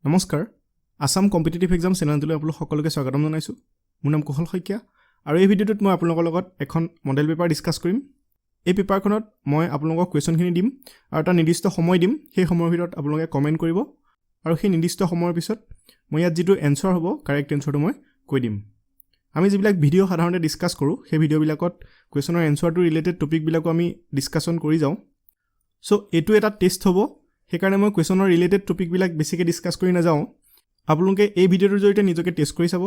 নমস্কাৰ Assam competitive exam চেনেলটোলৈ আপোনালোক সকলোকে স্বাগতম জনাইছোঁ মোৰ নাম কুশল শইকীয়া আৰু এই ভিডিঅ'টোত মই আপোনালোকৰ লগত এখন মডেল পেপাৰ ডিসকাস কৰিম এই পেপাৰখনত মই আপোনালোকক কোৱেশ্যনখিনি দিম আৰু এটা নিৰ্দিষ্ট সময় দিম সেই সময়ৰ ভিতৰত আপোনালোকে কমেন্ট কৰিব আৰু সেই নিৰ্দিষ্ট সময়ৰ পিছত মই ইয়াত যেটো এনসাৰ হ'ব কাৰেক্ট এনসাৰটো মই কৈ দিম আমি যিবিলাক ভিডিঅ' সাধাৰণতে ডিসকাস কৰোঁ সেই ভিডিঅ'বিলাকত কোৱেশ্যনৰ এনসাৰটো ৰিলেটেড টপিকবিলাকো আমি ডিসকাশন কৰি যাওঁ সো এটো এটা টেষ্ট হ'ব সেইকাৰণে মই কোৱেশ্যনৰ ৰিলেটেড টপিকবিলাক বেছিকৈ ডিসকাস কৰি নাযাওঁ আপোনালোকে এই ভিডিঅ'টোৰ জৰিয়তে নিজকে টেষ্ট কৰি চাব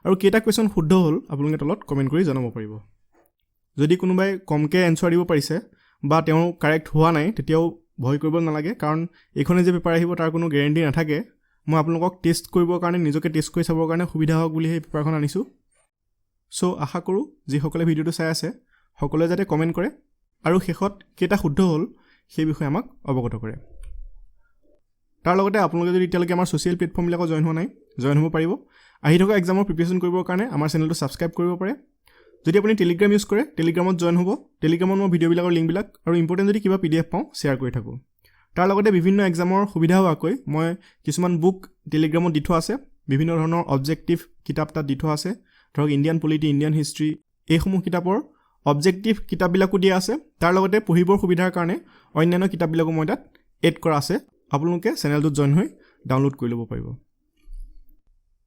আৰু কেইটা কোৱেশ্যন শুদ্ধ হ'ল আপোনালোকে তলত কমেন্ট কৰি জনাব পাৰিব যদি কোনোবাই কমকে এনসাৰ দিব পাৰিছে বা তেওঁ কাৰেক্ট হোৱা নাই তেতিয়াও ভয় কৰিব নালাগে কাৰণ এইখনে যে পেপাৰ আহিব তাৰ কোনো গ্যাৰান্টি নাথাকে মই আপোনালোকক টেষ্ট কৰিবৰ কাৰণে নিজকে টেষ্ট কৰি চাবৰ কাৰণে সুবিধা হওক বুলি এই পেপাৰখন আনিছো সো আশা কৰো যি সকলে ভিডিঅ'টো চাই আছে সকলোৱে যাতে কমেন্ট কৰে আৰু শেষত কেইটা শুদ্ধ হ'ল সেই বিষয়ে আমাক অৱগত কৰে তাৰ লগতে আপোনালোকে যদি এতিয়ালৈকে আমাৰ সোশ্যাল প্লেটফৰ্মবিলাকত জয়েন হোৱা নাই জয়েন হ'ব পাৰিব আহি থকা এক্সামৰ প্ৰিপাৰেচন কৰিবৰ কাৰণে আমাৰ চেনেলটো সাবস্ক্ৰাইব কৰিব পাৰে যদি আপুনি টেলিগ্ৰাম ইউজ কৰে টেলিগ্ৰামত জয়েন হ'ব টেলিগ্ৰামত মই ভিডিঅ'বিলাকৰ লিংকবিলাক আৰু ইম্পৰ্টেণ্ট যদি কিবা PDF পাওঁ শ্বেয়াৰ কৰি থাকোঁ তাৰ লগতে বিভিন্ন এক্সামৰ সুবিধা হোৱাকৈ মই কিছুমান বুক টেলিগ্ৰামত দি থোৱা আছে বিভিন্ন ধৰণৰ অবজেক্টিভ কিতাপ তাত দি থোৱা আছে ধৰক ইণ্ডিয়ান পলিটি ইণ্ডিয়ান হিষ্ট্ৰী এইসমূহ কিতাপৰ অবজেক্টিভ কিতাপবিলাকো দিয়া আছে তাৰ লগতে পঢ়িবৰ সুবিধাৰ কাৰণে অন্যান্য কিতাপবিলাকো মই তাত এড কৰা আছে আপোনালোকে চেনেলটোত জয়েন হৈ ডাউনলোড কৰি ল'ব পাৰিব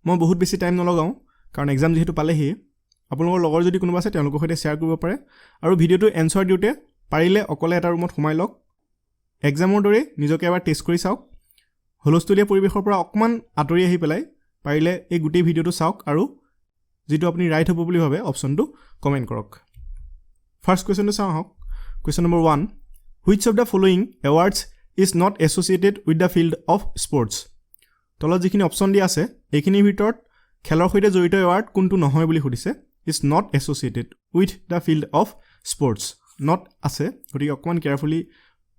মই বহুত বেছি টাইম নলগাওঁ কাৰণ এক্সাম যেহেতু পালেহি আপোনালোকৰ লগৰ যদি কোনোবা আছে তেওঁলোকৰ সৈতে শ্বেয়াৰ কৰিব পাৰে আৰু ভিডিঅ'টো এনসাৰ দিওঁতে পাৰিলে অকলে এটা ৰুমত সোমাই লওক এক্সামৰ দৰে নিজকে এবাৰ টেষ্ট কৰি চাওক হলস্থলীয়া পৰিৱেশৰ পৰা অকমান আঁতৰি আহি পেলাই পাৰিলে এই গোটেই ভিডিঅ'টো চাওক আৰু যেটো আপুনি ৰাইট হ'ব বুলি ভাবে অপচনটো কমেন্ট কৰক ফাৰ্স্ট কোৱেশ্যনটো চাওঁ আহক question number 1 which of the following awards is not associated with the field of sports তলত যিখিনি অপচন দিয়া আছে এইখিনিৰ ভিতৰত খেলৰ সৈতে জড়িত এৱাৰ্ড কোনটো নহয় বুলি সুধিছে is not associated with the field of sports not আছে গতিকে অকমান কেয়াৰফুলি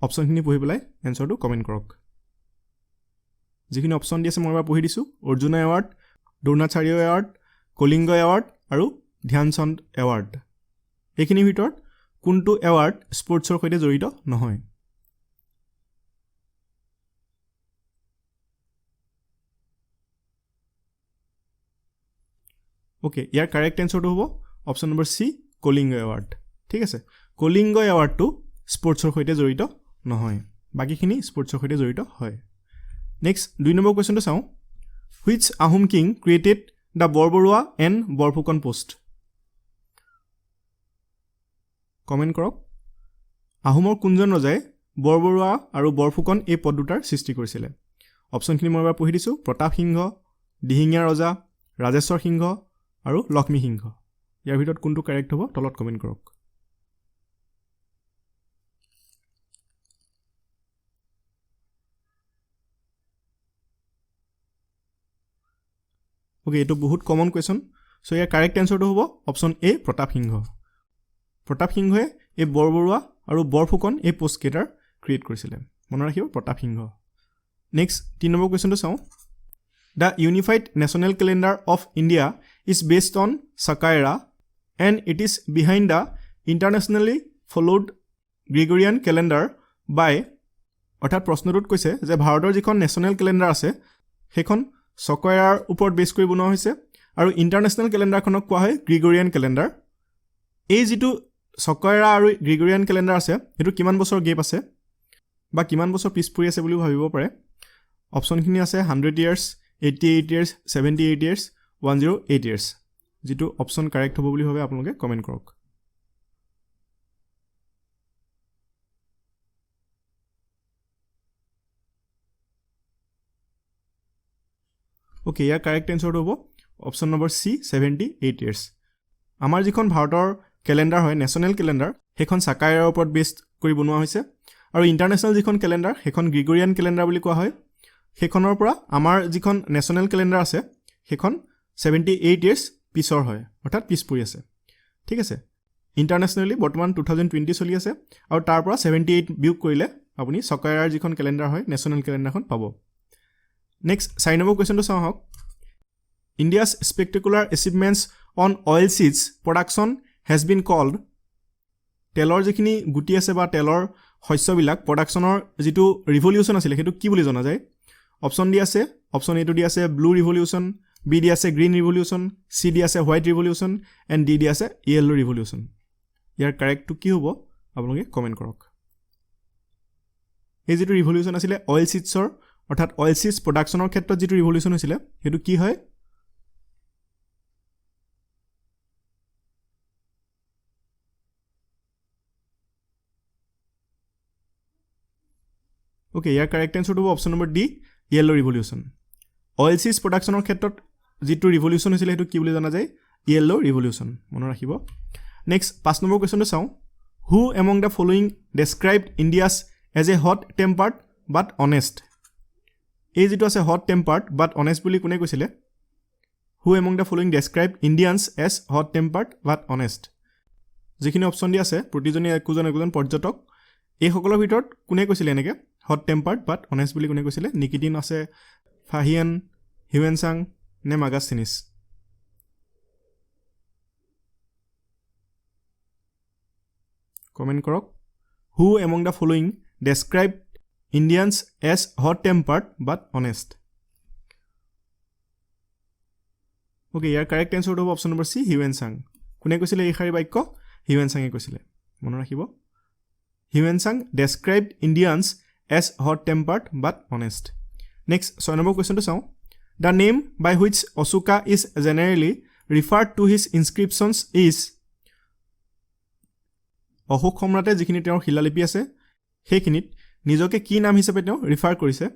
অপচনখিনি পঢ়ি পেলাই এনসাৰটো কমেন্ট কৰক যিখিনি অপচন দিয়া আছে মই এবাৰ পঢ়ি দিছো Arjuna award Dronacharya award Kalinga award আৰু ধ্যানচন্দ এৱাৰ্ড এইখিনিৰ ভিতৰত কোনটো এৱাৰ্ড স্পৰ্টছৰ সৈতে জড়িত নহয় ওকে ইয়াৰ কাৰেক্ট এনসাৰটো হ'ব অপচন নম্বৰ সি কলিংগ এৱাৰ্ড ঠিক আছে কলিংগ এৱাৰ্ডটো স্পৰ্টছৰ সৈতে জড়িত নহয় বাকিখিনি স্পৰ্টছৰ সৈতে জড়িত হয় নেক্সট 2 নম্বৰ কোৱেশ্যনটো চাওঁ which Ahom king created the Borborua and Borphukon post comment কৰক আহোমৰ কোনজন ৰজাই বৰবৰুৱা আৰু বৰফুকন এই পদ দুটাৰ সৃষ্টি কৰিছিল অপচনখিনি মই এবাৰ পঢ়ি দিছো প্ৰতাপ সিংহ দিহিঙীয়া ৰজা ৰাজেশ্বৰ সিংহ আৰু লক্ষ্মী সিংহ ইয়াৰ ভিতৰত কোনটো কাৰেক্ট হ'ব তলত কমেন্ট কৰক ওকে এটো বহুত কমন কোৱেশ্যন সো ইয়াৰ কাৰেক্ট এনসাৰটো হ'ব অপচন এ প্ৰতাপ সিংহই এই বৰবৰুৱা আৰু বৰফুকন এই পোষ্ট কেটাৰ ক্ৰিয়েট কৰিছিল মনত ৰাখিব প্ৰতাপ সিংহ নেক্সট 3 নম্বৰ কোৱেশ্যনটো চাওঁ The Unified National Calendar of India is based on Sakaira and it is behind the internationally followed Gregorian calendar by অৰ্থাৎ প্ৰশ্নটোত কৈছে যে ভাৰতৰ যিখন নেশ্যনেল ক্যালেন্ডাৰ আছে সেইখন সকাইৰাৰ ওপৰত বেছ কৰি বনোৱা হৈছে আৰু ইন্টাৰনেশ্যনেল ক্যালেন্ডাৰখনক কোৱা হয় গ্ৰেগৰিয়ান ক্যালেন্ডাৰ এই যেটো সকাইৰা আৰু গ্ৰেগৰিয়ান ক্যালেন্ডাৰ আছে এটো কিমান বছৰ গেপ আছে বা কিমান বছৰ পিছ পৰি আছে বুলি ভাবিব পাৰে অপচনখিনি আছে 100 years 88 years 78 years 108 years যেটো অপচন কাৰেক্ট হ'ব বুলি ভাবে আপোনালোকে কমেন্ট কৰক ওকে ইয়াৰ কাৰেক্ট এনসাৰটো হ'ব অপচন নম্বৰ সি 78 years আমাৰ যিখন ভাৰতৰ ক্যালেন্ডাৰ হয় নেশ্যনেল ক্যালেন্ডাৰ সেইখন সাকাইৰাৰ ওপৰত বেছ কৰি বনোৱা হৈছে আৰু ইন্টাৰনেশ্যনেল যিখন ক্যালেন্ডাৰ সেইখন গ্ৰেগৰিয়ান ক্যালেন্ডাৰ বুলি কোৱা হয় সেইখনৰ পৰা আমাৰ যিখন নেশ্যনেল ক্যালেন্ডাৰ আছে সেইখন 78 years পিছৰ হয় অৰ্থাৎ পিছ পৰি আছে ঠিক আছে ইন্টাৰনেশ্যনেলি বৰ্তমান 2020 চলি আছে আৰু তাৰ পৰা 78 বিয়োগ কৰিলে আপুনি সকাইৰাৰ যিখন ক্যালেন্ডাৰ হয় নেশ্যনেল ক্যালেন্ডাৰখন পাব নেক্সট 4 নম্বৰ কোৱেশ্যনটো চাওঁ হক India's spectacular achievements on oilseeds production has been called তেলৰ যিখিনি গুটি আছে বা তেলৰ শস্যবিলাক প্ৰডাকচনৰ যেটো ৰিভলিউশন আছিল হেতু কি বুলি জনা যায় অপচন ডি আছে অপশ্যন এটো দি আছে ব্লু ৰিভলিউশ্যন, বি দি আছে গ্ৰীণ ৰিভলিউশ্যন, চি দি আছে হোৱাইট ৰিভলিউশ্যন এণ্ড ডি দি আছে য়েল্লো ৰিভলিউশ্যন। ইয়াৰ কাৰেক্টটো কি হ'ব আপোনালোকে কমেণ্ট কৰক। এই যিটো ৰিভলিউশ্যন আছিলে অইল চিডছৰ অৰ্থাৎ অইল চিডছ প্ৰডাকশ্যনৰ ক্ষেত্ৰত যিটো ৰিভলিউশ্যন হৈছিলে সেইটো কি হয়? অ'কে, ইয়াৰ কাৰেক্ট এনচাৰটো হ'ব option number D yellow revolution. Oil seeds প্ৰডাকশ্যনৰ ক্ষেত্ৰত যিটো ৰিভলিউশ্যন হৈছিলে সেইটো কি বুলি জনা যায়? Yellow revolution. মনত ৰাখিব। নেক্সট 5 নম্বৰ কুৱেশ্যনটো চাওঁ। Who among the following described Indians as a hot tempered but honest. এই যিটো আছে হট টেম্পাৰ্ড বাট অনেষ্ট বুলি কোনে কৈছিলে? Who among the following described Indians as hot tempered but honest. যিখিনি অপশ্যন দি আছে প্ৰতিজনে একোজন পৰ্যটক, এইসকলৰ ভিতৰত কোনে কৈছিলে এনেকৈ হট টেম্পাৰ্ড বাট অনেষ্ট বুলি কোনে কৈছিলে? নিকিটিন আছে, ফাহিয়ান, হিউৱেনচাং নে মাগাষ্টিনিছ? কমেণ্ট কৰক। Who among the following describe Indians as hot tempered but honest. Okay, ইয়াৰ কাৰেক্ট এনচাৰটো হ'ব অপশ্যন নম্বৰ চি হিউৱেনচাং। কোনে কৈছিলে এই শাৰী বাক্য? হিউৱেনচাঙে কৈছিলে। মনত ৰাখিব। হিউৱেনচাং described Indians as hot tempered but honest. Next 6 number কুৱেশ্যনটো চাওঁ। The name by which Ashoka is generally referred to his inscriptions is. Ashok সম্ৰাটে যিখিনি তেওঁৰ শিলালিপি আছে সেইখিনিত নিজকে কি নাম হিচাপে তেওঁ ৰিফাৰ কৰিছে?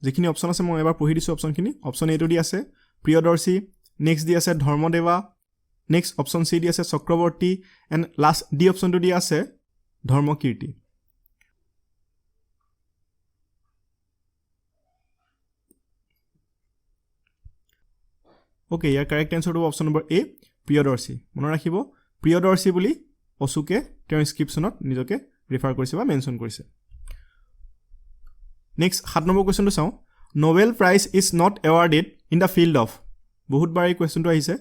যিখিনি অপশ্যন আছে মই এবাৰ পঢ়ি দিছোঁ অপশ্যনখিনি। অপশ্যন এটো দি আছে প্ৰিয়দৰ্শী, নেক্সট দি আছে ধৰ্মদেৱা, নেক্সট অপশ্যন চি দি আছে চক্ৰৱৰ্তী এণ্ড লাষ্ট ডি অপশ্যনটো দি আছে ধৰ্মকীৰ্তি। অ'কে, ইয়াৰ কাৰেক্ট এনচাৰটো হ'ব অপশ্যন নম্বৰ এ প্ৰিয়দৰ্শী। মনত ৰাখিব, প্ৰিয়দৰ্শী বুলি অশোকে তেওঁৰ ইনস্ক্ৰিপশ্যনত নিজকে ৰিফাৰ কৰিছে বা মেনশ্যন কৰিছে। নেক্সট 7 নম্বৰ কুৱেশ্যনটো চাওঁ। Nobel prize is not awarded in the field of. বহুতবাৰ এই কুৱেশ্যনটো আহিছে।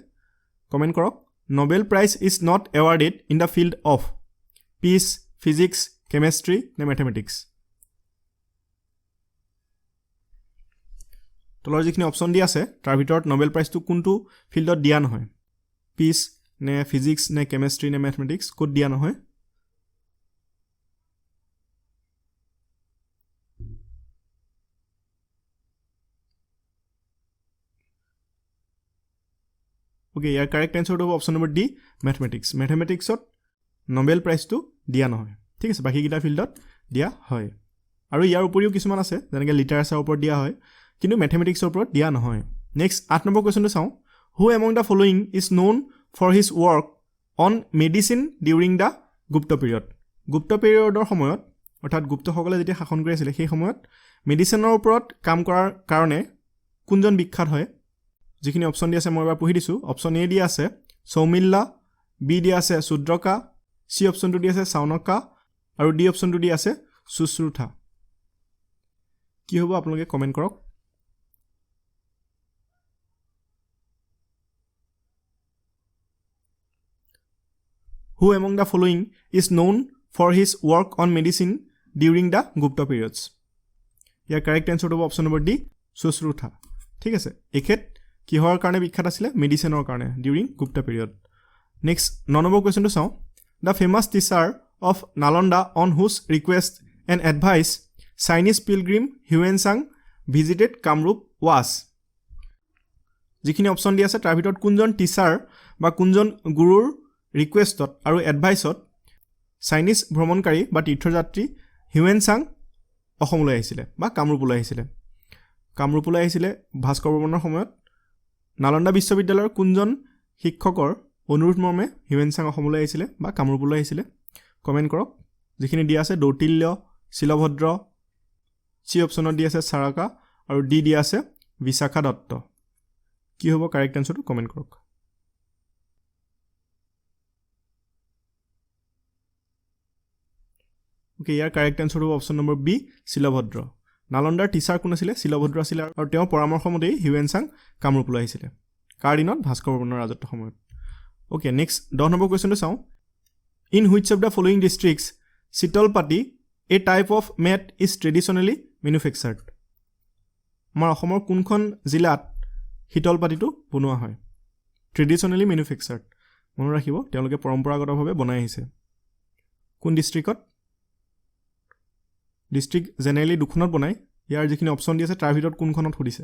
কমেণ্ট কৰক। Nobel prize is not awarded in the field of peace, physics, chemistry নে মেথমেটিক্স। তলৰ যিখিনি অপশ্যন দি আছে তাৰ ভিতৰত নোবেল প্ৰাইজটো কোনটো ফিল্ডত দিয়া নহয়? পিচ নে ফিজিক্স নে কেমেষ্ট্ৰি নে মেথমেটিক্স, ক'ত দিয়া নহয়? অ'কে, ইয়াৰ কাৰেক্ট এনচাৰটো হ'ব অপশ্যন নম্বৰ ডি মেথমেটিক্স। মেথমেটিক্সত নোবেল প্ৰাইজটো দিয়া নহয়। ঠিক আছে, বাকীকেইটা ফিল্ডত দিয়া হয়। আৰু ইয়াৰ উপৰিও কিছুমান আছে যেনেকৈ লিটাৰেচাৰৰ ওপৰত দিয়া হয়, কিন্তু মেথমেটিক্সৰ ওপৰত দিয়া নহয়। নেক্সট 8 নম্বৰ কুৱেশ্যনটো চাওঁ। Who among the following is known for his work on medicine during the Gupta period. Gupta পিৰিয়ডৰ সময়ত অৰ্থাৎ গুপ্তসকলে যেতিয়া শাসন কৰি আছিলে সেই সময়ত মেডিচিনৰ ওপৰত কাম কৰাৰ কাৰণে কোনজন বিখ্যাত হয়? যিখিনি অপশ্যন দি আছে মই এবাৰ পঢ়ি দিছোঁ। অপশ্যন এ দি আছে সৌমিল্লা, বি দি আছে শূদ্ৰকা, চি অপশ্যনটো দি আছে চাউনকা আৰু ডি অপশ্যনটো দি আছে সুশ্ৰুথা। কি হ'ব আপোনালোকে কমেণ্ট কৰক। Who among the following is known for his work on medicine during the Gupta periods? ইয়াৰ কাৰেক্ট এনচাৰটো হ'ব অপশ্যন নম্বৰ ডি সুশ্ৰুথা। ঠিক আছে, এখেত কিহৰ কাৰণে বিখ্যাত আছিলে? মেডিচিনৰ কাৰণে during Gupta period. Next 9 number কুৱেশ্যনটো চাওঁ। The famous teacher of Nalanda on whose request and advice Chinese pilgrim হিউৱেনচাং ভিজিটেড কামৰূপ ৱাজ। যিখিনি অপশ্যন দি আছে তাৰ ভিতৰত কোনজন টিচাৰ বা কোনজন গুৰুৰ ৰিকুৱেষ্টত আৰু এডভাইচত চাইনিজ ভ্ৰমণকাৰী বা তীৰ্থযাত্ৰী হিউৱেনচাং অসমলৈ আহিছিলে বা কামৰূপলৈ আহিছিলে? কামৰূপলৈ আহিছিলে ভাস্কৰ বৰ্মনৰ সময়ত। নালন্দা বিশ্ববিদ্যালয়ৰ কোনজন শিক্ষকৰ অনুৰোধ মৰ্মে হিউৱেনচাং অসমলৈ আহিছিলে বা কামৰূপলৈ আহিছিলে? কমেণ্ট কৰক। যিখিনি দিয়া আছে দৌতিল্য, শিলভদ্ৰ, চি অপশ্যনত দি আছে চাৰাকা আৰু ডি দিয়া আছে বিশাখা দত্ত। কি হ'ব কাৰেক্ট এনচাৰটো? কমেণ্ট কৰক। অ'কে, ইয়াৰ কাৰেক্ট এনচাৰটো হ'ব option number B Shilbhadra. নালন্দাৰ teacher কোন আছিলে? শিলভদ্ৰ আছিলে আৰু তেওঁৰ পৰামৰ্শ মতেই হিউৱেনচাং কামৰূপলৈ আহিছিলে। কাৰ দিনত? ভাস্কৰ বৰ্মনৰ ৰাজত্বৰ সময়ত। অ'কে, নেক্সট 10 নম্বৰ কুৱেশ্যনটো চাওঁ। In which of the following districts sitalpati a type of mat is traditionally manufactured. আমাৰ অসমৰ কোনখন জিলাত শীতল পাতিটো বনোৱা হয় ট্ৰেডিশ্যনেলি মেনুফেকচাৰ্ড মনত ৰাখিব তেওঁলোকে পৰম্পৰাগতভাৱে বনাই আহিছে কোন ডিষ্ট্ৰিক্টত ডিষ্ট্ৰিক্ট জেনেৰেলি দুখনত বনায় ইয়াৰ যিখিনি অপশ্যন দি আছে তাৰ ভিতৰত কোনখনত সুধিছে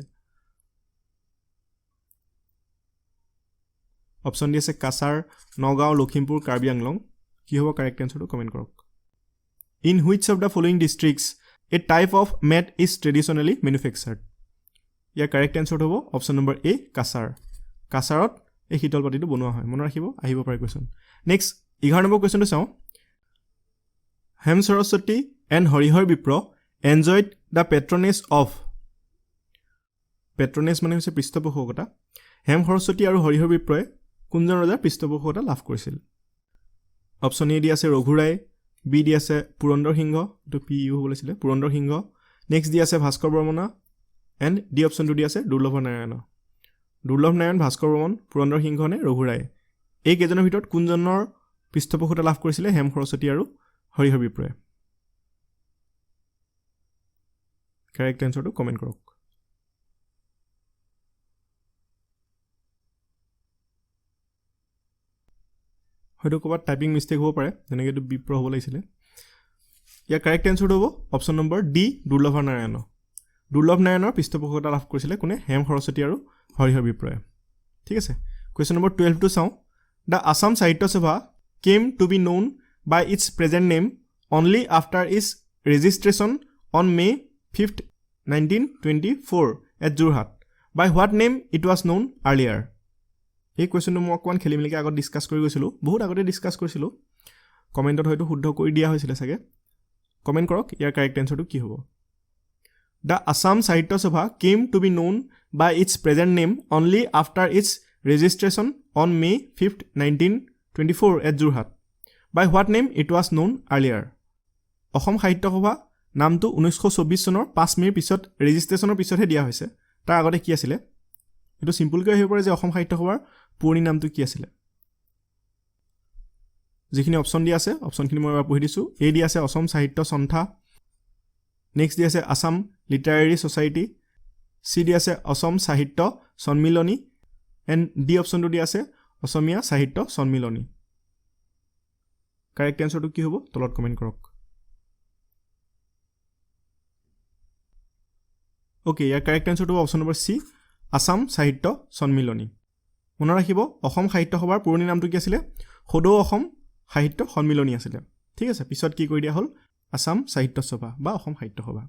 অপশ্যন দি আছে কাছাৰ নগাঁও লখিমপুৰ কাৰ্বি আংলং কি হ'ব কাৰেক্ট এনচাৰটো কমেণ্ট কৰক in which of the following districts a type of mat is traditionally manufactured ইয়াৰ কাৰেক্ট এনচাৰটো হ'ব অপশ্যন নম্বৰ এ কাছাৰ কাছাৰত এই শীতল পাতিটো বনোৱা হয় মনত ৰাখিব আহিব পাৰে কুৱেশ্যন নেক্সট 11 নম্বৰ কুৱেশ্যনটো চাওঁ Hem Saraswati and Harihar Bipra enjoyed the patronage of patronage মানে হৈছে পৃষ্ঠপোষকতা হেম সৰস্বতী আৰু হৰিহৰ বিপ্ৰই কোনজন ৰজাৰ পৃষ্ঠপোষকতা লাভ কৰিছিল অপশ্যন এ দি আছে ৰঘুৰায় বি দি আছে পুৰন্দৰ সিংহ এইটো পি ইউ হ'ব লাগিছিলে পুৰন্দৰ সিংহ নেক্সট দি আছে ভাস্কৰ বৰ্মনা এণ্ড ডি অপশ্যনটো দি আছে দুৰ্লভ নাৰায়ণ ভাস্কৰ বৰ্মন পুৰন্দৰ সিংহ নে ৰঘুৰায় এই কেইজনৰ ভিতৰত কোনজনৰ পৃষ্ঠপোষকতা লাভ কৰিছিলে হেম সৰস্বতী আৰু হৰিহৰ বিপ্ৰই কাৰেক্ট এনচাৰটো কমেণ্ট কৰক হয়তো ক'ৰবাত টাইপিং মিষ্টেক হ'ব পাৰে যেনেকৈ এইটো বিপ্ৰ হ'ব লাগিছিলে ইয়াৰ কাৰেক্ট এনচাৰটো হ'ব অপশ্যন নম্বৰ ডি দুৰ্লভ নাৰায়ণৰ পৃষ্ঠপোষকতা লাভ কৰিছিলে কোনে হেম সৰস্বতী আৰু হৰিহৰ বিপ্ৰই ঠিক আছে কুৱেশ্যন নম্বৰ 12টো চাওঁ the Assam Sahitya Sabha came to be known by its present name only after its registration on May 5th 1924 at Jorhat by what name it was known earlier এই কুৱেশ্যনটো মই অকণমান খেলি মেলিকৈ আগত ডিছকাছ কৰি গৈছিলোঁ বহুত আগতে ডিছকাছ কৰিছিলোঁ কমেণ্টত হয়তো শুদ্ধ কৰি দিয়া হৈছিলে চাগে কমেণ্ট কৰক ইয়াৰ কাৰেক্ট এনচাৰটো কি হ'ব the Assam Sahitya Sabha came to be known by its present name only after its registration on May 5th 1924 at Jorhat by what name it was known earlier Asom Sahitya Sabha নামটো 1924 চনৰ 5 মে'ৰ পিছত ৰেজিষ্ট্ৰেশ্যনৰ পিছতহে দিয়া হৈছে তাৰ আগতে কি আছিলে এইটো চিম্পলকৈ আহিব পাৰে যে অসম সাহিত্য সভাৰ পুৰণি নামটো কি আছিলে যিখিনি অপশ্যন দিয়া আছে অপশ্যনখিনি মই এবাৰ পঢ়ি দিছোঁ এ দি আছে অসম সাহিত্য সন্থা নেক্সট দি আছে আছাম লিটাৰেৰী ছ'চাইটি চি দি আছে অসম সাহিত্য সন্মিলনী এণ্ড ডি অপশ্যনটো দি আছে অসমীয়া সাহিত্য সন্মিলনী কাৰেক্ট এনচাৰটো কি হ'ব তলত কমেণ্ট কৰক অ'কে ইয়াৰ কাৰেক্ট এনচাৰটো হ'ব অপশ্যন নম্বৰ চি আছাম সাহিত্য সন্মিলনী মনত ৰাখিব অসম সাহিত্য সভাৰ পুৰণি নামটো কি আছিলে সদৌ অসম সাহিত্য সন্মিলনী আছিলে ঠিক আছে পিছত কি কৰি দিয়া হ'ল আছাম সাহিত্য সভা বা অসম সাহিত্য সভা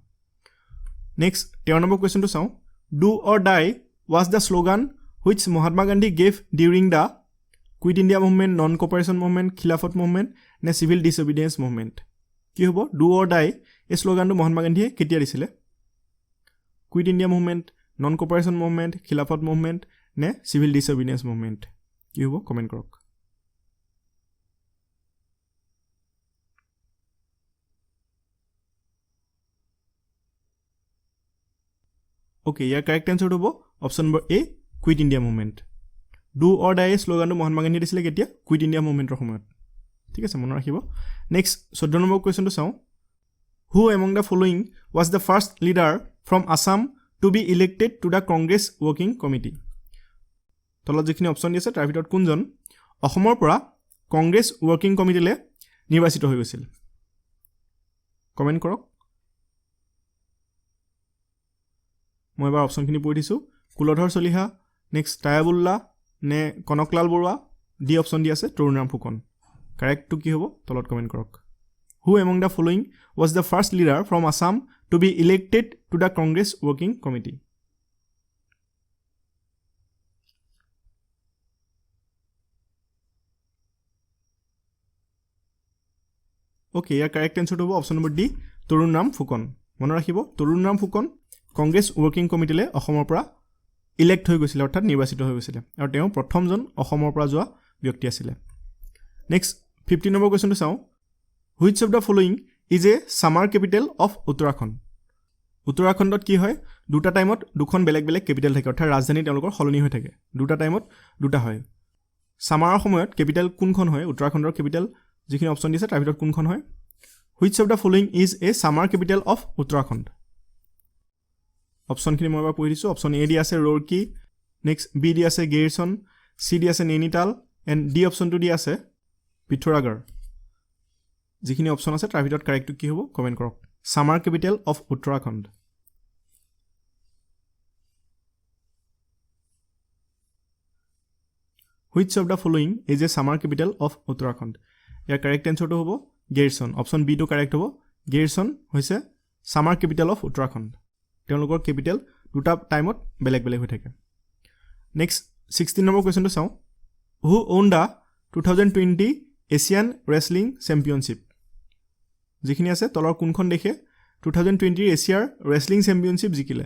নেক্সট 13 নম্বৰ কুৱেশ্যনটো চাওঁ do or die was the slogan which Mahatma Gandhi gave during the quit India movement non cooperation movement Khilafat movement নে চিভিল ডিছঅবিডিয়েঞ্চ মুভমেণ্ট কি হ'ব ডু অৰ ডাই এই শ্লোগানটো মহাত্মা গান্ধীয়ে কেতিয়া দিছিলে quit India movement non cooperation movement Khilafat movement নে চিভিল ডিছঅবিডিয়েঞ্চ মুভমেণ্ট কি হ'ব কমেণ্ট কৰক অ'কে ইয়াৰ কাৰেক্ট এনচাৰটো হ'ব option number A quit India movement do or die শ্লোগানটো মহাত্মা গান্ধীয়ে দিছিলে কেতিয়া কুইট ইণ্ডিয়া মুভমেণ্টৰ সময়ত ঠিক আছে মনত ৰাখিব নেক্সট 14 নম্বৰ কুৱেশ্যনটো চাওঁ who among the following was the first leader from Assam to be elected to the Congress working committee তলত যিখিনি অপশ্যন দি আছে তাৰ ভিতৰত কোনজন অসমৰ পৰা কংগ্ৰেছ ৱৰ্কিং কমিটিলৈ নিৰ্বাচিত হৈ গৈছিল কমেণ্ট কৰক মই এবাৰ অপশ্যনখিনি পঢ়ি দিছোঁ কুলধৰ চলিহা নেক্সট টায়াবুল্লা নে কনকলাল বৰুৱা ডি অপশ্যন দি আছে তৰুণৰাম ফুকন কাৰেক্টটো কি হ'ব তলত কমেণ্ট কৰক who among the following was the first leader from Assam to be elected to the Congress working committee okay ইয়াৰ কাৰেক্ট এনচাৰটো হ'ব option number D Tarunram Phukan মনত ৰাখিব তৰুণৰাম ফুকন কংগ্ৰেছ ৱৰ্কিং কমিটিলৈ অসমৰ পৰা ইলেক্ট হৈ গৈছিলে অৰ্থাৎ নিৰ্বাচিত হৈ গৈছিলে আৰু তেওঁ প্ৰথমজন অসমৰ পৰা যোৱা ব্যক্তি আছিলে নেক্সট 15 নম্বৰ কুৱেশ্যনটো চাওঁ which of the following is a summer capital of উত্তৰাখণ্ডত কি হয় দুটা টাইমত দুখন বেলেগ বেলেগ কেপিটেল থাকে অৰ্থাৎ ৰাজধানী তেওঁলোকৰ সলনি হৈ থাকে দুটা টাইমত দুটা হয় ছামাৰৰ সময়ত কেপিটেল কোনখন হয় উত্তৰাখণ্ডৰ কেপিটেল যিখিনি অপশ্যন দিছে তাৰ ভিতৰত কোনখন হয় which of the following is a summer capital of Uttarakhand অপশ্যনখিনি মই এবাৰ পঢ়ি দিছোঁ অপশ্যন এ দি আছে ৰুৰকি নেক্সট বি দি আছে গেৰচন চি দি আছে নৈনিতাল এণ্ড ডি অপশ্যনটো দি আছে পিথোৰাগড় যিখিনি অপশ্যন আছে তাৰ ভিতৰত কাৰেক্টটো কি হ'ব কমেণ্ট কৰক summer capital of Uttarakhand Which of the following is a summer capital of Uttarakhand? ইয়াৰ কাৰেক্ট এনসাৰটো হ'ব গেৰচন অপশ্যন বি টো কাৰেক্ট হ'ব গেৰচন হৈছে সামাৰ কেপিটেল অফ উত্তৰাখণ্ড তেওঁলোকৰ কেপিটেল দুটা টাইমত বেলেগ বেলেগ হৈ থাকে নেক্সট 16 নম্বৰ কুৱেশ্যনটো চাওঁ who won da 2020 Asian wrestling championship যিখিনি আছে তলৰ কোনখন দেশে 2020 এছিয়াৰ ৰেছলিং চেম্পিয়নশ্বিপ জিকিলে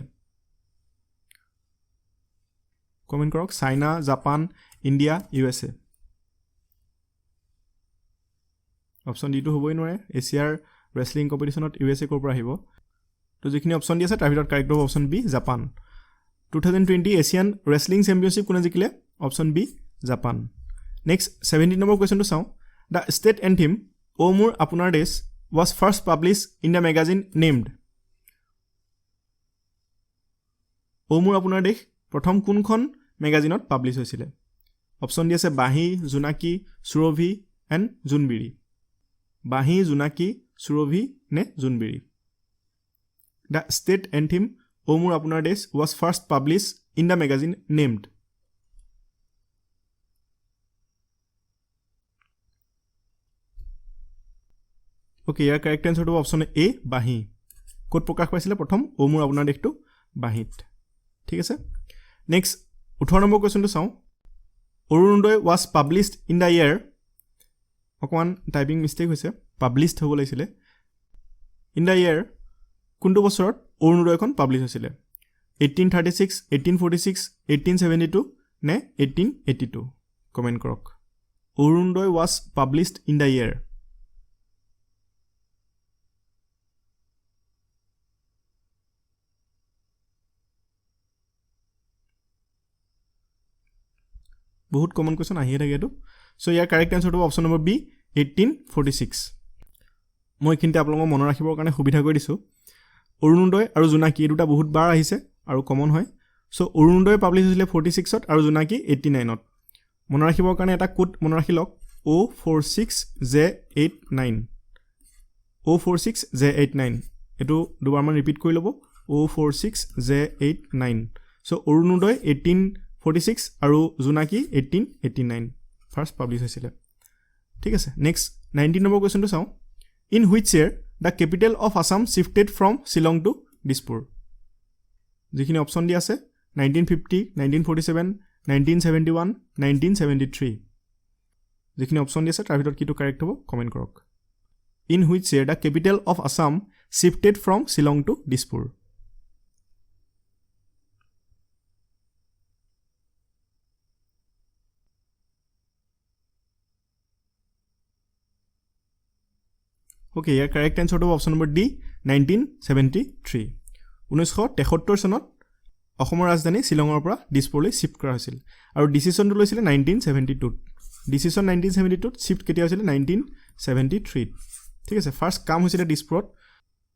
কমেণ্ট কৰক China Japan India USA option ডিটো হ'বই নোৱাৰে এছিয়াৰ ৰেছলিং কম্পিটিশ্যনত USA ক'ৰ পৰা আহিব তো যিখিনি অপশ্যন দি আছে তাৰ ভিতৰত কাৰেক্ট হ'ব option B Japan 2020 Asian wrestling championship কোনে জিকিলে option B Japan next 17 number কুৱেশ্যনটো চাওঁ দ্য ষ্টেট এন্থেম অ মোৰ আপোনাৰ দেশ was first published in the magazine named অ মোৰ আপোনাৰ দেশ প্ৰথম কোনখন মেগাজিনত পাব্লিছ হৈছিলে অপশ্যন দি আছে বাঁহী জোনাকী সুৰভি এণ্ড জোনবিৰি বাঁহী জোনাকী সুৰভি নে জোনবিৰি দ্য ষ্টেট এন্থেম অ মোৰ আপোনাৰ দেশ was first published in the magazine named okay ইয়াৰ কাৰেক্ট এনসাৰটো অপশ্যন এ বাঁহী ক'ত প্ৰকাশ পাইছিলে প্ৰথম অ মোৰ আপোনাৰ দেশটো বাঁহীত ঠিক আছে নেক্সট 18 নম্বৰ কুৱেশ্যনটো চাওঁ Arunodoi was published in the year অকমান টাইপিং মিষ্টেক হৈছে পাব্লিছড হ'ব লাগিছিলে ইন দ্য ইয়েৰ কোনটো বছৰত অৰুণোদয়খন পাব্লিছ হৈছিলে 1836 1846 1872 নে 1882 কমেণ্ট কৰক Arunodoi was published in the year বহুত কমন কুৱেশ্যন আহিয়ে থাকে এইটো চ' ইয়াৰ কাৰেক্ট এনসাৰটো হ'ব অপশ্যন নম্বৰ বি 1846 মই এইখিনিতে আপোনালোকক মনত ৰাখিবৰ কাৰণে সুবিধা কৰি দিছোঁ অৰুণোদয় আৰু জোনাকী এই দুটা বহুত বাৰ আহিছে আৰু কমন হয় চ' অৰুণোদয় পাব্লিছ হৈছিলে 46ত আৰু জোনাকী 89ত মনত ৰাখিবৰ কাৰণে এটা কোড মনত ৰাখি লওক O46J89 O46J89 এইটো দুবাৰমান ৰিপিট কৰি ল'ব O46J89 চ' অৰুণোদয় 1846 আৰু জোনাকী 1889 ফাৰ্ষ্ট পাব্লিছ হৈছিলে ঠিক আছে নেক্সট 19 নম্বৰ কুৱেশ্যনটো চাওঁ in which year the capital of Assam shifted from Shillong to Dispur যিখিনি অপশ্যন দি আছে 1950 1947 1971 1973 যিখিনি অপশ্যন দি আছে তাৰ ভিতৰত কিটো কাৰেক্ট হ'ব কমেণ্ট কৰক in which year the capital of Assam shifted from Shillong to Dispur okay ইয়াৰ কাৰেক্ট এনসাৰটো হ'ব অপশ্যন নম্বৰ ডি 1973 1973 চনত অসমৰ ৰাজধানী শ্বিলঙৰ পৰা দিছপুৰলৈ শিফ্ট কৰা হৈছিল আৰু ডিচিশ্যনটো লৈছিলে 1972 ডিচিশ্যন 1972 শিফ্ট কেতিয়া হৈছিলে 1973 ঠিক আছে ফাৰ্ষ্ট কাম হৈছিলে দিছপুৰত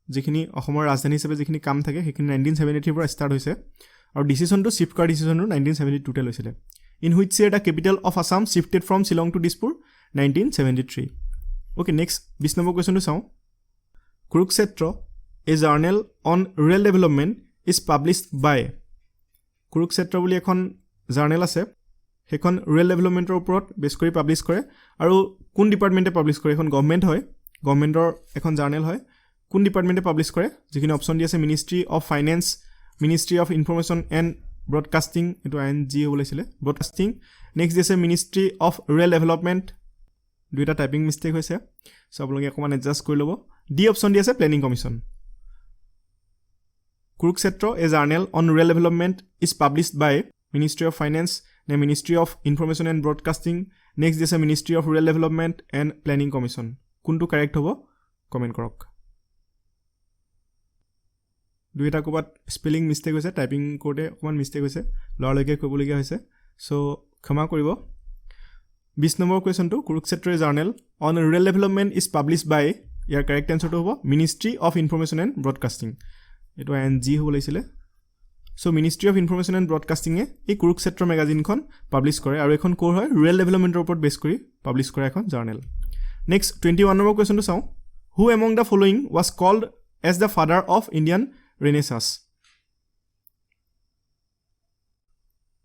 যিখিনি অসমৰ ৰাজধানী হিচাপে যিখিনি কাম থাকে সেইখিনি 1973 পৰা ষ্টাৰ্ট হৈছে আৰু ডিচিশ্যনটো শিফ্ট কৰা ডিচিশ্যনটো 1972 তে লৈছিলে in which year the capital of Assam shifted from Shillong to Dispur 1973 okay next 20 number কুৱেশ্যনটো চাওঁ Kurukshetra a journal on rural development is published by Kurukshetra বুলি এখন জাৰ্নেল আছে সেইখন ৰুৰেল ডেভেলপমেণ্টৰ ওপৰত বেছ কৰি পাব্লিছ কৰে আৰু কোন ডিপাৰ্টমেণ্টে পাব্লিছ কৰে এখন গভৰ্ণমেণ্ট হয় গভৰ্ণমেণ্টৰ এখন জাৰ্নেল হয় কোন ডিপাৰ্টমেণ্টে পাব্লিছ কৰে যিখিনি অপশ্যন দি আছে ministry of finance ministry of information and broadcasting এইটো ING হ'ব লাগিছিলে ব্ৰডকাষ্টিং নেক্সট দি আছে মিনিষ্ট্ৰী অফ ৰুৰেল ডেভেলপমেণ্ট দুইটা টাইপিং মিষ্টেক হৈছে চ' আপোনালোকে অকণমান এডজাষ্ট কৰি ল'ব ডি অপশ্যন দি আছে planning commission Kurukshetra a journal on rural development is published by ministry of finance নে ministry of information and broadcasting next দি আছে ministry of rural development and planning commission কোনটো কাৰেক্ট হ'ব কমেণ্ট কৰক দুইটা ক'ৰবাত স্পেলিং মিষ্টেক হৈছে টাইপিং কৰোঁতে অকণমান মিষ্টেক হৈছে লৰালৰিকৈ কৰিবলগীয়া হৈছে চ' ক্ষমা কৰিব 20 নম্বৰ কুৱেশ্যনটো Kurukshetra journal on rural development is published by ইয়াৰ কাৰেক্ট এনসাৰটো হ'ব ministry of information and broadcasting এইটো ING হ'ব লাগিছিলে so ministry of information and ব্ৰডকাষ্টিঙে এই কুৰুক্ষেত্ৰ মেগাজিনখন পাব্লিছ কৰে আৰু এখন ক'ৰ হয় ৰুৰেল ডেভেলপমেণ্টৰ ওপৰত বেছ কৰি পাব্লিছ কৰা এখন জাৰ্নেল নেক্সট 21 নম্বৰ কুৱেশ্যনটো চাওঁ who among the following was called as the father of Indian renaissance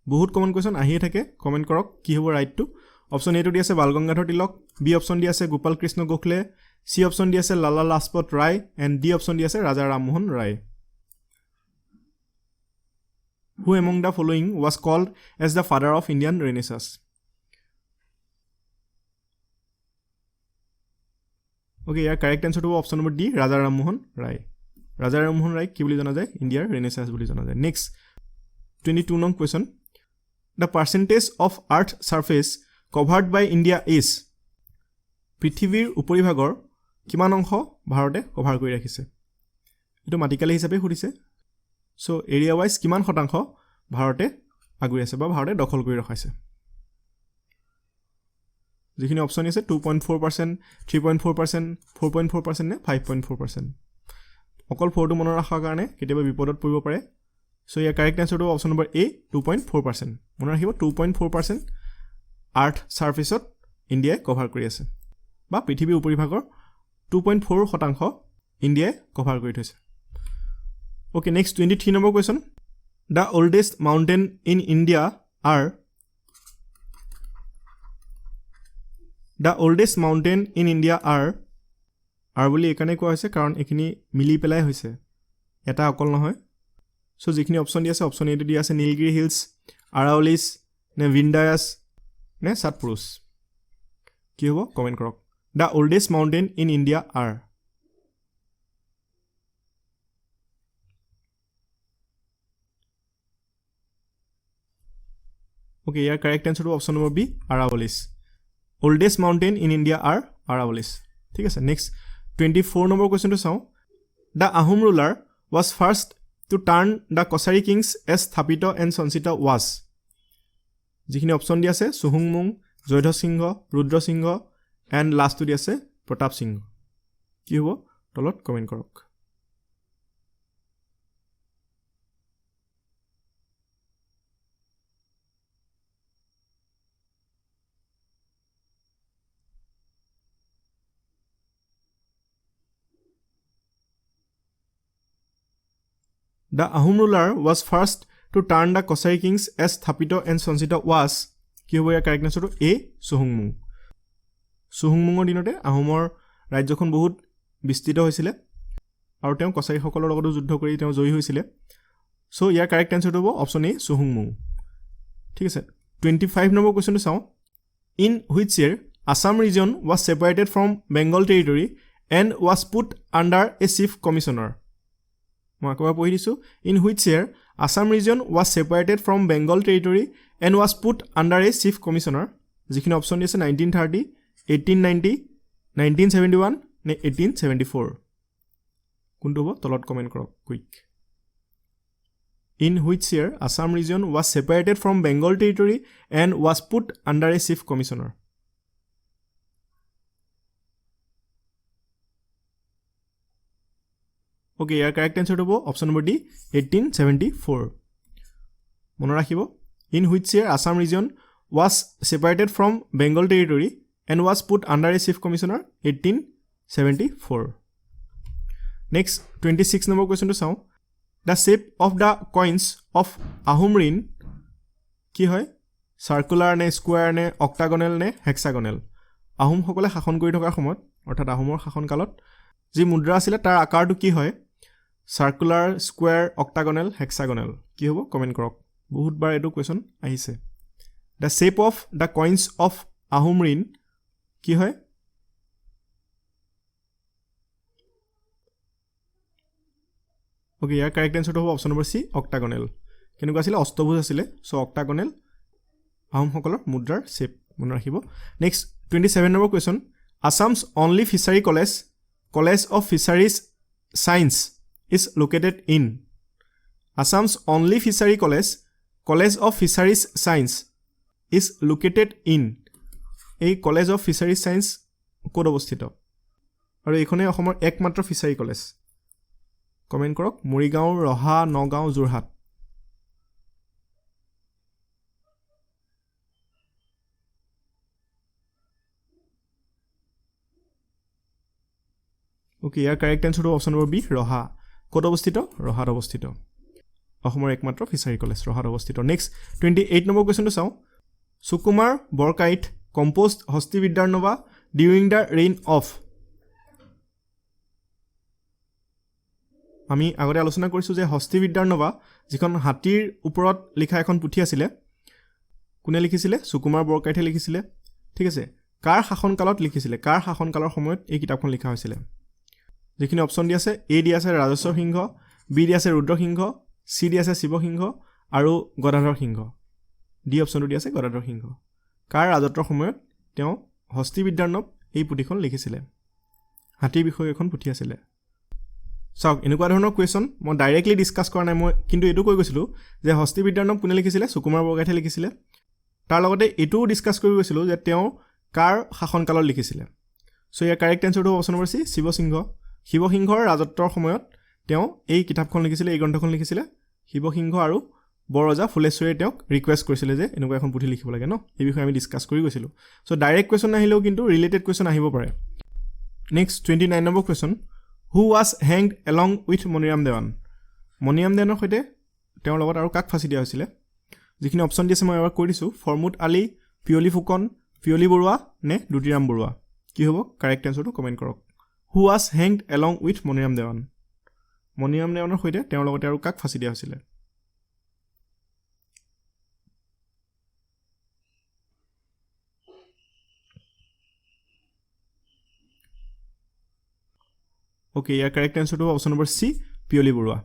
বহুত কমন কুৱেশ্যন আহিয়ে থাকে কমেণ্ট কৰক কি হ'ব ৰাইটটো অপশ্যন এটো দি আছে বাল গংগাধৰ তিলক বি অপশ্যন দি আছে গোপাল কৃষ্ণ গোখলে সি অপশ্যন দি আছে Lala Lajpat Rai and D option দি আছে Raja Rammohan Roy Who among the following was called as the father of Indian Renaissance? Okay, year correct answer to option number D, Raja Rammohan Rai. Raja Rammohan Rai কি বুলি জনা যায় ইণ্ডিয়াৰ ৰেনেছান্স বুলি জনা যায় নেক্সট 22 নং question the percentage of earth surface covered by India is পৃথিৱীৰ উপৰিভাগৰ কিমান অংশ ভাৰতে কভাৰ কৰি ৰাখিছে এইটো মাটিকালি হিচাপে সুধিছে সো এৰিয়া ওয়াইজ কিমান শতাংশ ভাৰতে আগুৰি আছে বা ভাৰতে দখল কৰি ৰখাইছে যিখিনি অপশ্যন আছে 2.4% 3.4% 4.4% নে 5.4% অকল 4টো মনত ৰাখাৰ কাৰণে কেতিয়াবা বিপদত পৰিব পাৰে সো ইয়াৰ কাৰেক্ট আনসাৰটো অপশ্যন নম্বৰ এ 2.4% মনত ৰাখিব 2.4% আৰ্থ ছাৰ্ফেচত ইণ্ডিয়াই কভাৰ কৰি আছে বা পৃথিৱীৰ উপৰিভাগৰ 2.4 শতাংশ ইণ্ডিয়াই কভাৰ কৰি থৈছে Okay, next 23 number question. The oldest mountain in India are বুলি এখানে কোৱা হৈছে কাৰণ এখিনি মিলি পেলাই হৈছে এটা অকল নহয় সো যিখিনি অপশ্যন দি আছে অপশ্যন এটো দি আছে নীলগিৰি হিলছ আৰাউলিছ নে ভিন্দায়াস নে সাতপুৰুষ কি হ'ব কমেন্ট কৰক The oldest mountain in India are Okay, your correct answer to option number B, Aravallis. Oldest mountain in India are Aravallis. ঠিক আছে next 24 number question to saw. The Ahom ruler was first to turn the Kosari kings as Thapito and Sansita was. যিখিনি option দি আছে সুহুংমুং জয়ধ সিংহ ৰুদ্ৰ সিংহ and last to দি আছে প্ৰতাপ সিংহ কি হ'ব তলত comment কৰক The Ahom ruler was first to turn the Kosari kings as Thapito and Sansita was. কি হ'ব ইয়াৰ কাৰেক্ট আনসাৰটো এ সুহুংমুং সুহুংমুঙৰ দিনতে আহোমৰ ৰাজ্যখন বহুত বিস্তৃত হৈছিল আৰু তেওঁ কছাৰীসকলৰ লগত যুদ্ধ কৰি তেওঁ জয়ী হৈছিল সো ইয়াৰ কাৰেক্ট আনসাৰটো হ'ব অপশ্যন এ সুহুংমুং ঠিক আছে 25 নম্বৰ কোৱেশ্যনটো চাওঁ in which year Assam region was separated from Bengal territory and was put under a chief commissioner মই আকবাৰ পঢ়ি দিছো in which year Assam region was separated from Bengal territory and was put under a chief commissioner যিখিনি option দি আছে 1930 1890 1971 নে 1874 কোনটো হ'ব তলত কমেন্ট কৰক quick in which year Assam region was separated from Bengal territory and was put under a chief commissioner Okay, your correct answer to option number D 1874 মনত ৰাখিব in which year Assam region was separated from Bengal territory and was put under a chief commissioner 1874 next 26 number question to saw the shape of the coins of Ahom rin কি হয় circular নে square নে octagonal নে hexagonal Ahom সকলে শাসন কৰি থকাৰ সময়ত অৰ্থাৎ আহোমৰ শাসন কালত যি মুদ্ৰা আছিল তাৰ আকাৰটো কি হয় সাৰ্কুলাৰ স্কয়াৰ অক্টাগোনাল হেক্সাগোনাল কি হ'ব কমেন্ট কৰক বহুত বাৰ এটো কোৱেশ্চন আহিছে the shape of the coins of Ahom rin কি হয় Okay, ইয়াৰ কাৰেক্ট আনসাৰটো হ'ব অপশ্যন নম্বৰ সি অক্টাগোনাল কেনেকুৱা আছিল অষ্টভুজ আছিল সো অক্টাগোনাল আহোম সকলৰ মুদ্ৰাৰ শেপ মনত ৰাখিব next 27 number question Assam's only fishery college of fisheries science is located in Assam's only fishery college of fisheries science is located in এই college of fisheries science ক'ত অৱস্থিত আৰু এইখনে অসমৰ একমাত্ৰ ফিচাৰি কলেজ কমেন্ট কৰক মৰিগাঁও ৰহা নগাঁও যোৰহাট ওকে ইয়াৰ correct এনচাৰটো অপশ্যন নম্বৰ বি ৰহা ক'ত অৱস্থিত ৰহাত অৱস্থিত অসমৰ একমাত্ৰ ফিচাৰী কলেজ ৰহাত অৱস্থিত নেক্সট 28 নম্বৰ কুৱেশ্যনটো চাওঁ সুকুমাৰ Barkaith composed Hasti Vidyarnava during the reign of আমি আগতে আলোচনা কৰিছোঁ যে হস্তি বিদ্যাৰ্ণৱা যিখন হাতীৰ ওপৰত লিখা এখন পুথি আছিলে কোনে লিখিছিলে সুকুমাৰ বৰকাইটে লিখিছিলে ঠিক আছে কাৰ শাসনকালত লিখিছিলে কাৰ শাসনকালৰ সময়ত এই কিতাপখন লিখা হৈছিলে যিখিনি অপশ্যন দি আছে এ দি আছে ৰাজেশ্বৰ সিংহ বি দি আছে ৰুদ্ৰ সিংহ চি দি আছে শিৱ সিংহ আৰু গদাধৰ সিংহ ডি অপশ্যনটো দি আছে গদাধৰ সিংহ কাৰ ৰাজত্বৰ সময়ত তেওঁ হস্তি বিদ্যাৰ্ণৱ এই পুথিখন লিখিছিলে হাতীৰ বিষয়ে এখন পুথি আছিলে চাওক এনেকুৱা ধৰণৰ কুৱেশ্যন মই ডাইৰেক্টলি ডিছকাছ কৰা নাই মই কিন্তু এইটো কৈ গৈছিলোঁ যে হস্তি বিদ্যাৰ্ণৱ কোনে লিখিছিলে সুকুমাৰ বৰকাইটে লিখিছিলে তাৰ লগতে এইটোও ডিছকাছ কৰি গৈছিলোঁ যে তেওঁ কাৰ শাসনকালত লিখিছিলে চ' ইয়াৰ কাৰেক্ট এনচাৰটো অপশ্যন নম্বৰ চি শিৱসিংহ শিৱসিংহৰ ৰাজত্বৰ সময়ত তেওঁ এই কিতাপখন লিখিছিলে এই গ্ৰন্থখন লিখিছিলে শিৱসিংহ আৰু বৰৰজা ফুলেশ্বৰীয়ে তেওঁক ৰিকুৱেষ্ট কৰিছিলে যে এনেকুৱা এখন পুথি লিখিব লাগে ন এই বিষয়ে আমি ডিছকাছ কৰি গৈছিলোঁ চ' ডাইৰেক্ট কুৱেশ্যন নাহিলেও কিন্তু ৰিলেটেড কুৱেশ্যন আহিব পাৰে next 29 number question who was hanged along with Maniram Dewan Maniram দেৱানৰ সৈতে তেওঁৰ লগত আৰু কাক ফাঁচি দিয়া হৈছিলে যিখিনি অপশ্যন দি আছে মই এবাৰ কৈ দিছোঁ ফৰমুদ আলী পিয়লি ফুকন পিয়লি বৰুৱা নে দুতিৰাম বৰুৱা কি হ'ব কাৰেক্ট এনচাৰটো কমেণ্ট কৰক who was hanged along with Maniram Dewan Maniram দেৱানৰ সৈতে তেওঁৰ লগতে আৰু কাক ফাঁচি দিয়া হৈছিলে ওকে ইয়াৰ কাৰেক্ট এনচাৰটো option number C Piyali Barua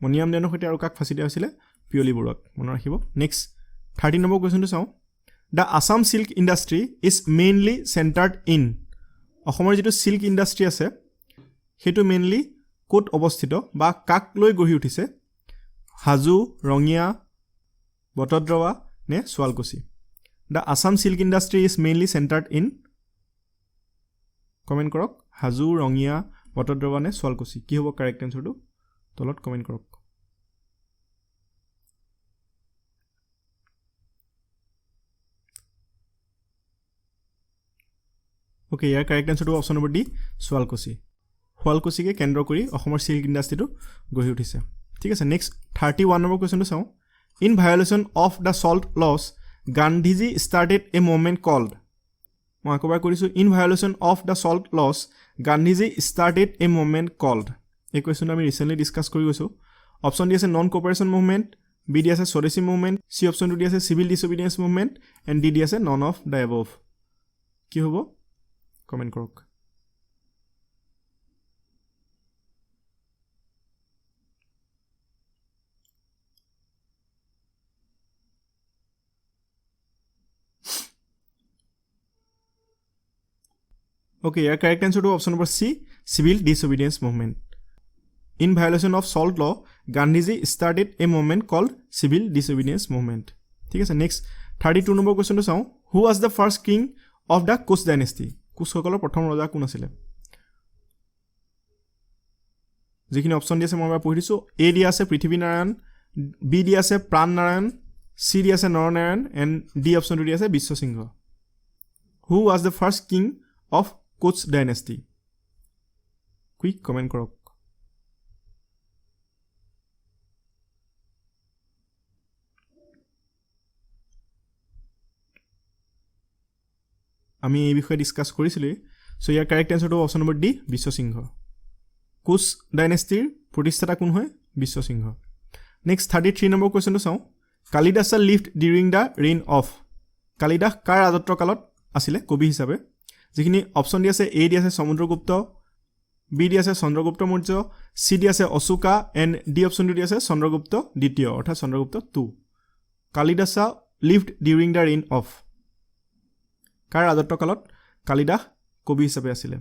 Maniram দেৱানৰ সৈতে আৰু কাক ফাঁচি দিয়া হৈছিলে পিয়লি বৰুৱাক মনত ৰাখিব নেক্সট 30 নম্বৰ কুৱেশ্যনটো চাওঁ the Assam silk industry is mainly centred in অসমৰ যিটো চিল্ক ইণ্ডাষ্ট্ৰী আছে সেইটো মেইনলি ক'ত অৱস্থিত বা কাক লৈ গঢ়ি উঠিছে হাজো ৰঙিয়া বটদ্ৰৱা নে Sualkuchi the Assam silk industry is mainly centred in comment কৰক হাজো ৰঙিয়া বটদ্ৰৱা নে শুৱালকুছি কি হ'ব কাৰেক্ট এনচাৰটো তলত কমেণ্ট কৰক ওকে ইয়াৰ কাৰেক্ট এনচাৰটো অপশ্যন নম্বৰ ডি শুৱালকুছি শুৱালকুছিকে কেন্দ্ৰ কৰি অসমৰ চিল্ক ইণ্ডাষ্ট্ৰীটো গঢ়ি উঠিছে ঠিক আছে নেক্সট 31 নম্বৰ কুৱেশ্যনটো চাওঁ in violation of the salt laws Gandhiji started a movement called মই আকবাৰ কৰিছোঁ in violation of the salt laws Gandhiji started a movement called এই কুৱেশ্যনটো আমি ৰিচেণ্টলি ডিছকাছ কৰি গৈছোঁ অপশ্যন দি আছে নন কোঅপাৰেশ্যন মুভমেণ্ট বি দি আছে স্বদেশী মুভমেণ্ট চি অপশ্যনটো দি আছে civil disobedience movement and D দি আছে নন অফ দ্য এবভ কি হ'ব কমেণ্ট কৰক ওকে ইয়াৰ কাৰেক্ট এনচাৰটো option number C civil disobedience movement in violation of salt law Gandhiji started a movement called civil disobedience movement ঠিক আছে নেক্সট 32 নম্বৰ কুৱেশ্যনটো চাওঁ who was the first king of the Koch dynasty কোচসকলৰ প্ৰথম ৰজা কোন আছিলে যিখিনি অপশ্যন দি আছে মই এবাৰ পঢ়ি দিছোঁ এ দি আছে পৃথিৱী নাৰায়ণ বি দি আছে প্ৰাণ নাৰায়ণ চি দি আছে নৰনাৰায়ণ এণ্ড ডি অপশ্যনটো দি আছে Biswasingha who was the first king of Koch dynasty quick comment কৰক আমি এই বিষয়ে ডিছকাছ কৰিছিলোঁ চ' ইয়াৰ কাৰেক্ট এনচাৰটো option number D Biswasingha Koch ডাইনেষ্টিৰ প্ৰতিষ্ঠাতা কোন হয় বিশ্বসিংহ নেক্সট 33 নম্বৰ কুৱেশ্যনটো চাওঁ Kalidas lived during the reign of Kalidas কাৰ ৰাজত্বৰ কালত আছিলে কবি হিচাপে যিখিনি অপশ্যন দি আছে এ দি আছে সমুদ্ৰগুপ্ত বি দি আছে চন্দ্ৰগুপ্ত মৌৰ্য চি দি আছে অশোকা এণ্ড ডি অপশ্যনটো দি আছে চন্দ্ৰগুপ্ত দ্বিতীয় অৰ্থাৎ Chandragupta 2 Kalidas lived during the reign of কাৰ ৰাজত্বৰ কালত কালিদাস কবি হিচাপে আছিলে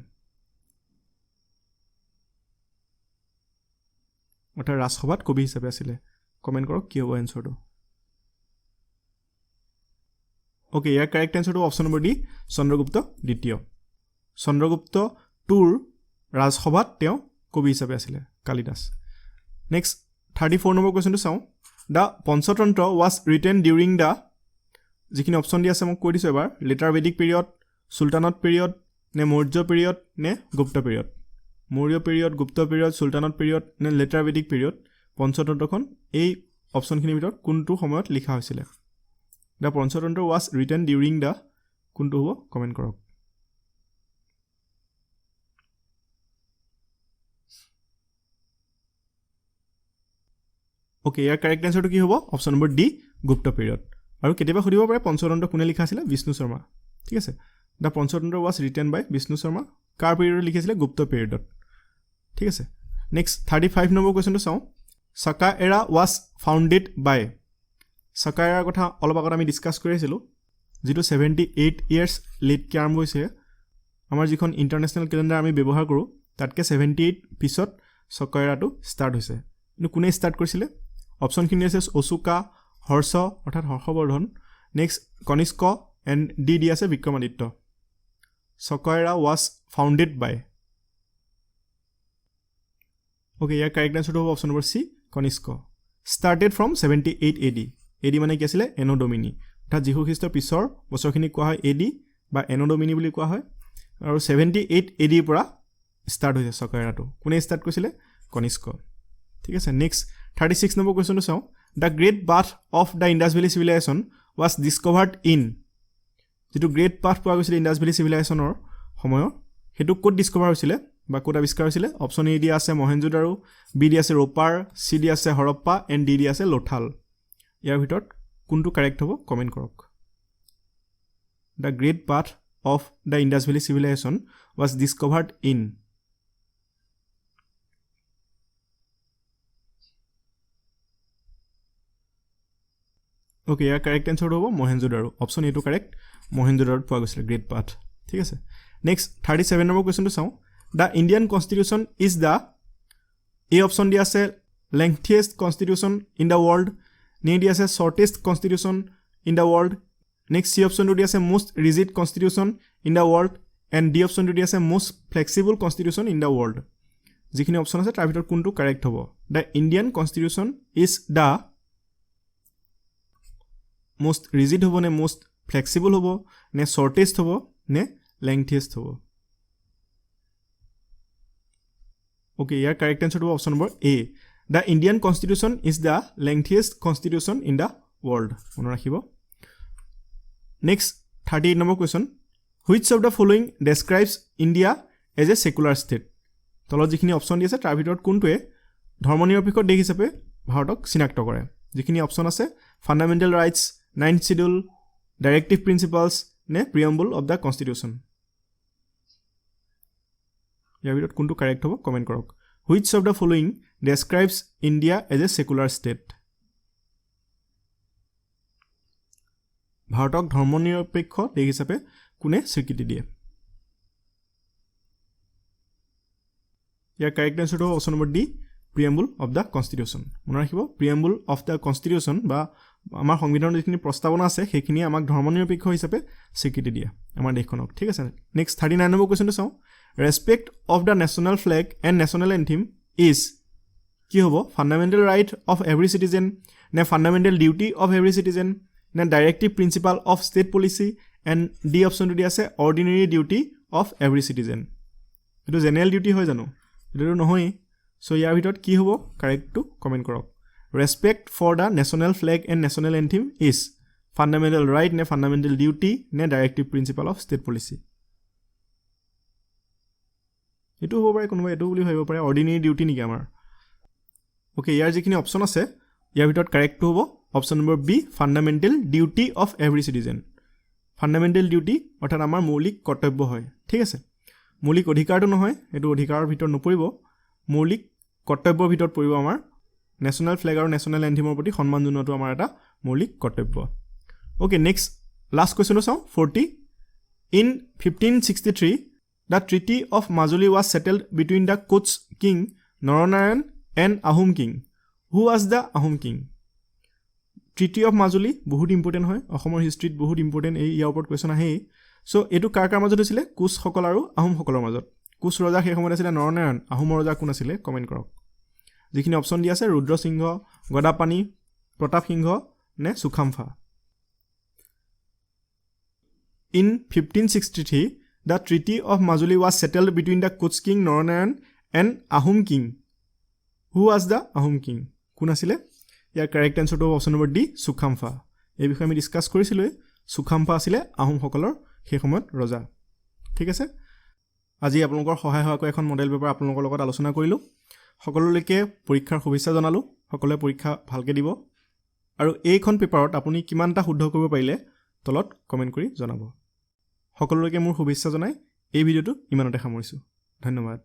অৰ্থাৎ ৰাজসভাত কবি হিচাপে আছিলে কমেণ্ট কৰক কি হ'ব এনচাৰটো ওকে ইয়াৰ কাৰেক্ট এনচাৰটো অপশ্যন নম্বৰ ডি চন্দ্ৰগুপ্ত দ্বিতীয় চন্দ্ৰগুপ্ত 2ৰ ৰাজসভাত তেওঁ কবি হিচাপে আছিলে কালিদাস নেক্সট 34 নম্বৰ কুৱেশ্যনটো চাওঁ the Panchatantra was written during the যিখিনি অপশ্যন দি আছে মই কৈ দিছোঁ এবাৰ লেটাৰ বেদিক পিৰিয়ড চুলতানত পিৰিয়ড নে মৌৰ্য পিৰিয়ড নে গুপ্ত পিৰিয়ড মৌৰ্য পিৰিয়ড, গুপ্ত পিৰিয়ড, চুলতানত পিৰিয়ড নে লেটাৰ বেদিক পিৰিয়ড পঞ্চতন্ত্ৰখন এই অপশ্যনখিনিৰ ভিতৰত কোনটো সময়ত লিখা হৈছিলে the Panchatantra was written during the কোনটো হ'ব কমেণ্ট কৰক ওকে ইয়াৰ কাৰেক্ট এনচাৰটো কি হ'ব অপশ্যন নম্বৰ ডি গুপ্ত পিৰিয়ড আৰু কেতিয়াবা সুধিব পাৰে পঞ্চতন্ত্ৰ কোনে লিখা আছিলে বিষ্ণু শৰ্মা ঠিক আছে দ্য পঞ্চতন্ত্ৰ ৱাজ ৰিটেন বাই বিষ্ণু শৰ্মা কাৰ পিৰিয়ডত লিখিছিলে গুপ্ত পিৰিয়ডত ঠিক আছে নেক্সট 35 নম্বৰ কুৱেশ্যনটো চাওঁ সাকা এৰা ৱাজ ফাউণ্ডেড বাই সাকা এৰাৰ কথা অলপ আগত আমি ডিছকাছ কৰি আছিলোঁ যিটো 78 ইয়াৰ্ছ লেটকৈ আৰম্ভ হৈছে আমাৰ যিখন ইণ্টাৰনেশ্যনেল কেলেণ্ডাৰ আমি ব্যৱহাৰ কৰোঁ তাতকৈ 78 পিছত সাকা এৰাটো ষ্টাৰ্ট হৈছে কিন্তু কোনে ষ্টাৰ্ট কৰিছিলে অপশ্যনখিনি আছে অশোকা হৰ্ষ অৰ্থাৎ Harshavardhana next Kanishka and D আছে Vikramaditya Saka era was founded by okay ইয়াৰ কাৰেক্ট এনচাৰটো হ'ব option number C Kanishka started from 78 AD মানে কি আছিলে এনো ডমিনি অৰ্থাৎ যীশু খ্ৰীষ্টৰ পিছৰ বছৰখিনি কোৱা হয় এডি বা এনো ডমিনি বুলি কোৱা হয় আৰু 78 এডিৰ পৰা ষ্টাৰ্ট হৈছে সাকা এৰাটো কোনে ষ্টাৰ্ট কৰিছিলে কনিষ্ক ঠিক আছে নেক্সট 36 নম্বৰ কুৱেশ্যনটো চাওঁ the great bath of the Indus valley civilisation was discovered in যিটো গ্ৰেট বাথ পোৱা গৈছিলে ইণ্ডাছ ভেলী চিভিলাইজেশ্যনৰ সময়ত সেইটো ক'ত ডিছকভাৰ হৈছিলে বা ক'ত আৱিষ্কাৰ হৈছিলে অপশ্যন এ ডি আছে মহেঞ্জোদাৰো বি ডি আছে ৰোপাৰ চি ডি আছে হৰপ্পা এণ্ড ডি আছে লোথাল ইয়াৰ ভিতৰত কোনটো কাৰেক্ট হ'ব কমেণ্ট কৰক the great bath of the Indus valley civilisation was discovered in okay ইয়াৰ কাৰেক্ট এনচাৰটো হ'ব মহেঞ্জোদাৰো অপশ্যন এটো কাৰেক্ট মহেঞ্জোদাৰোত পোৱা গৈছিলে গ্ৰেট বাথ ঠিক আছে নেক্সট 37 নম্বৰ কুৱেশ্যনটো চাওঁ the Indian constitution is the এই অপশ্যন দি আছে lengthiest constitution in the world নে দি আছে shortest constitution in the world next C অপশ্যনটো দি আছে most rigid constitution in the world and D অপশ্যনটো দি আছে most flexible constitution in the world যিখিনি অপশ্যন আছে তাৰ ভিতৰত কোনটো কাৰেক্ট হ'ব the Indian constitution is the most rigid হ'ব নে মষ্ট ফ্লেক্সিবল হ'ব নে শ্বৰ্টেষ্ট হ'ব নে লেংথিয়েষ্ট হ'ব ওকে ইয়াৰ কাৰেক্ট এনচাৰটো হ'ব option number A the Indian constitution is the lengthiest constitution in the world মনত ৰাখিব next 38 number question which of the following describes India as a secular state তলত যিখিনি অপশ্যন দি আছে তাৰ ভিতৰত কোনটোৱে ধৰ্মনিৰপেক্ষ দেশ হিচাপে ভাৰতক চিনাক্ত কৰে যিখিনি অপশ্যন আছে fundamental rights 9th schedule directive principles নে প্ৰিএম্বল অফ দ্য কনষ্টিটিউশ্যন ইয়াৰ ভিতৰত কোনটো কাৰেক্ট হ'ব কমেণ্ট কৰক which of the following describes India as a secular state ভাৰতক ধৰ্মনিৰপেক্ষ দেশ হিচাপে কোনে স্বীকৃতি দিয়ে ইয়াৰ কাৰেক্ট এনচাৰটো হ'ব option number D preamble of the constitution মনত ৰাখিব প্ৰিএম্বল অফ দ্য কনষ্টিটিউশ্যন বা আমাৰ সংবিধানৰ যিখিনি প্ৰস্তাৱনা আছে সেইখিনি আমাক ধৰ্মনিৰপেক্ষ হিচাপে স্বীকৃতি দিয়ে আমাৰ দেশখনক ঠিক আছে নেক্সট 39 নম্বৰ কুৱেশ্যনটো চাওঁ respect of the national flag and national anthem is কি হ'ব fundamental right of every citizen নে fundamental duty of every citizen নে directive principle of state policy and D অপশ্যনটো দি আছে ordinary duty of every citizen এইটো general duty হয় জানো এইটো নহয়েই চ' ইয়াৰ ভিতৰত কি হ'ব কাৰেক্টটো কমেণ্ট কৰক respect for the national flag and national anthem is fundamental right নে ফাণ্ডামেণ্টেল ডিউটি নে directive principle of state policy এইটো হ'ব পাৰে কোনোবাই এইটো বুলি ভাবিব পাৰে অৰ্ডিনেৰী ডিউটি নেকি আমাৰ ওকে ইয়াৰ যিখিনি অপশ্যন আছে ইয়াৰ ভিতৰত কাৰেক্টটো হ'ব option number B fundamental duty of every citizen fundamental duty অৰ্থাৎ আমাৰ মৌলিক কৰ্তব্য হয় ঠিক আছে মৌলিক অধিকাৰটো নহয় এইটো অধিকাৰৰ ভিতৰত নপৰিব মৌলিক কৰ্তব্যৰ ভিতৰত পৰিব আমাৰ নেশ্যনেল ফ্লেগ আৰু নেশ্যনেল এন্থেমৰ প্ৰতি সন্মান জনোৱাটো আমাৰ এটা মৌলিক কৰ্তব্য ওকে নেক্সট লাষ্ট কুৱেশ্যনটো চাওঁ 40 in 1563 the treaty of Majuli was settled between the Koch king Naranarayan and Ahom king who was the Ahom king treaty of Majuli বহুত ইম্পৰ্টেণ্ট হয় অসমৰ হিষ্ট্ৰীত বহুত ইম্পৰ্টেণ্ট ইয়াৰ ওপৰত কুৱেশ্যন আহেই চ' এইটো কাৰ মাজত হৈছিলে কোচসকল আৰু আহোমসকলৰ মাজত কোচ ৰজা সেই সময়ত আছিলে নৰনাৰায়ণ আহোমৰ ৰজা কোন আছিলে কমেণ্ট কৰক যিখিনি অপশ্যন দি আছে ৰুদ্ৰসিংহ গদাপাণি প্ৰতাপ সিংহ নে Sukaphaa in 1563 the treaty of Majuli was settled between the Koch king Naranarayan and Ahom king who was the Ahom king কোন আছিলে ইয়াৰ কাৰেক্ট এনচাৰটো হ'ব অপশ্যন নম্বৰ ডি চুকাম্ফা এই বিষয়ে আমি ডিছকাছ কৰিছিলোঁৱেই চুকাম্ফা আছিলে আহোমসকলৰ সেই সময়ত ৰজা ঠিক আছে আজি আপোনালোকৰ সহায় হোৱাকৈ এখন মডেল পেপাৰ আপোনালোকৰ লগত আলোচনা কৰিলোঁ সকলোলৈকে পৰীক্ষাৰ শুভেচ্ছা জনালোঁ সকলোৱে পৰীক্ষা ভালকৈ দিব আৰু এইখন পেপাৰত আপুনি কিমানটা শুদ্ধ কৰিব পাৰিলে তলত কমেণ্ট কৰি জনাব সকলোলৈকে মোৰ শুভেচ্ছা জনাই এই ভিডিঅ'টো ইমানতে সামৰিছোঁ ধন্যবাদ